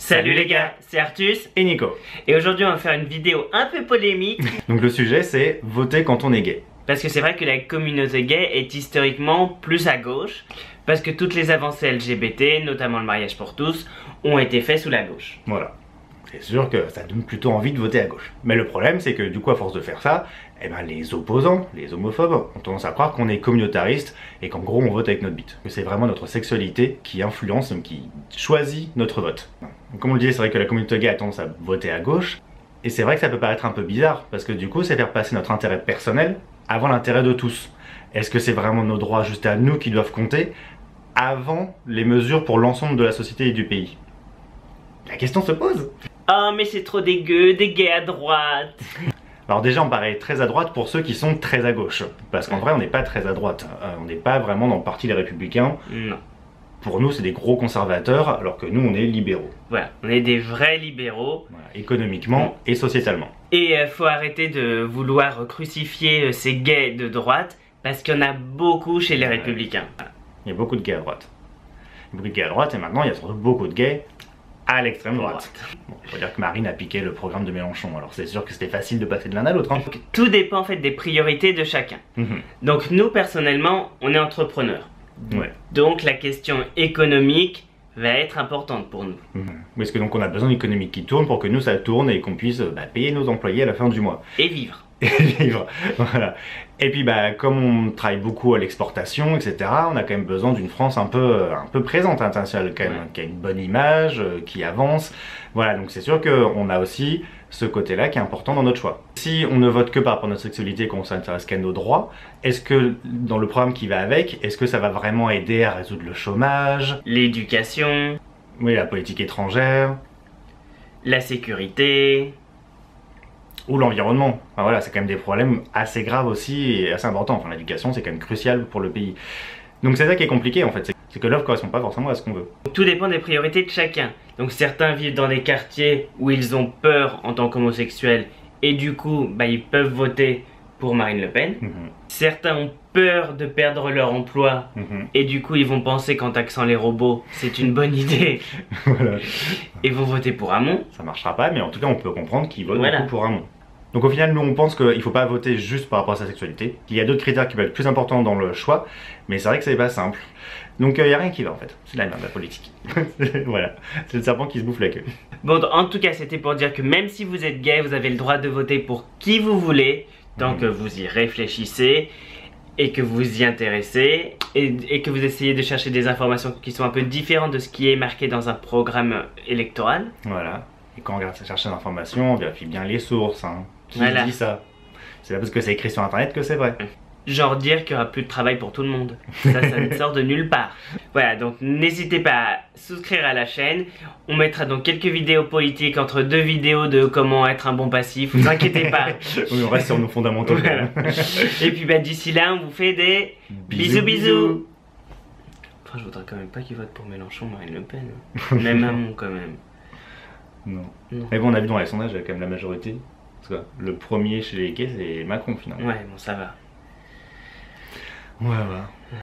Salut les gars, c'est Artus et Nico. Et aujourd'hui on va faire une vidéo un peu polémique. Donc le sujet c'est voter quand on est gay. Parce que c'est vrai que la communauté gay est historiquement plus à gauche. Parce que toutes les avancées LGBT, notamment le mariage pour tous, ont été faites sous la gauche. Voilà. C'est sûr que ça donne plutôt envie de voter à gauche. Mais le problème c'est que du coup à force de faire ça, eh ben, les opposants, les homophobes, ont tendance à croire qu'on est communautariste et qu'en gros on vote avec notre bite. Que c'est vraiment notre sexualité qui influence, qui choisit notre vote. Donc, comme on le disait, c'est vrai que la communauté gay a tendance à voter à gauche. Et c'est vrai que ça peut paraître un peu bizarre, parce que du coup c'est faire passer notre intérêt personnel avant l'intérêt de tous. Est-ce que c'est vraiment nos droits juste à nous qui doivent compter avant les mesures pour l'ensemble de la société et du pays? La question se pose. Oh mais c'est trop dégueu, des gays à droite. Alors déjà on paraît très à droite pour ceux qui sont très à gauche. Parce qu'en vrai on n'est pas très à droite. On n'est pas vraiment dans le parti des Républicains. Non. Pour nous c'est des gros conservateurs alors que nous on est libéraux. Voilà, on est des vrais libéraux. Voilà, économiquement et sociétalement. Et faut arrêter de vouloir crucifier ces gays de droite. Parce qu'il y en a beaucoup chez les Républicains. Voilà. Il y a beaucoup de gays à droite. Il y a beaucoup de gays à droite et maintenant il y a surtout beaucoup de gays à l'extrême droite. Bon, faut dire que Marine a piqué le programme de Mélenchon, alors c'est sûr que c'était facile de passer de l'un à l'autre. Hein. Tout dépend en fait des priorités de chacun. Donc nous personnellement, on est entrepreneurs. Ouais. Donc la question économique va être importante pour nous. Parce que donc on a besoin d'une économie qui tourne pour que nous ça tourne et qu'on puisse payer nos employés à la fin du mois. Et vivre. Et vivre, voilà. Et puis comme on travaille beaucoup à l'exportation, etc., on a quand même besoin d'une France un peu présente internationale, quand même, qui a une bonne image, qui avance. Voilà, donc c'est sûr qu'on a aussi ce côté-là qui est important dans notre choix. Si on ne vote que par rapport à notre sexualité, qu'on s'intéresse qu'à nos droits, est-ce que dans le programme qui va avec, est-ce que ça va vraiment aider à résoudre le chômage, l'éducation, oui, la politique étrangère, la sécurité, ou l'environnement? Enfin, voilà, c'est quand même des problèmes assez graves aussi et assez importants. Enfin, l'éducation, c'est quand même crucial pour le pays. Donc c'est ça qui est compliqué en fait, c'est que l'offre correspond pas forcément à ce qu'on veut. Tout dépend des priorités de chacun. Donc certains vivent dans des quartiers où ils ont peur en tant qu'homosexuels et du coup, ils peuvent voter pour Marine Le Pen. Certains ont peur de perdre leur emploi et du coup ils vont penser qu'en taxant les robots c'est une bonne idée. Voilà. Et vont voter pour Hamon. Ça marchera pas, mais en tout cas on peut comprendre qu'ils votent beaucoup pour Hamon. Donc au final nous on pense qu'il faut pas voter juste par rapport à sa sexualité, qu'il y a d'autres critères qui peuvent être plus importants dans le choix, mais c'est vrai que c'est pas simple. Donc il y a rien qui va en fait, c'est la merde la politique. Voilà, c'est le serpent qui se bouffe la queue. Bon en tout cas c'était pour dire que même si vous êtes gay, vous avez le droit de voter pour qui vous voulez, tant que vous y réfléchissez et que vous y intéressez et que vous essayez de chercher des informations qui sont un peu différentes de ce qui est marqué dans un programme électoral. Voilà, et quand on regarde chercher des informations, on vérifie bien les sources, hein. Qui dit ça? C'est pas parce que c'est écrit sur internet que c'est vrai. Genre dire qu'il y aura plus de travail pour tout le monde. Ça ne sort de nulle part. Voilà, donc n'hésitez pas à souscrire à la chaîne. On mettra donc quelques vidéos politiques entre deux vidéos de comment être un bon passif. Vous inquiétez pas. Oui, on reste sur nos fondamentaux. Voilà. Et puis d'ici là, on vous fait des bisous. Enfin, je voudrais quand même pas qu'ils votent pour Mélenchon, Marine Le Pen. Même Hamon quand même. Non. Mais bon, on a vu dans les sondages, il y a quand même la majorité. Parce que le premier chez les gays, c'est Macron finalement. Ouais, bon, ça va. Ouais.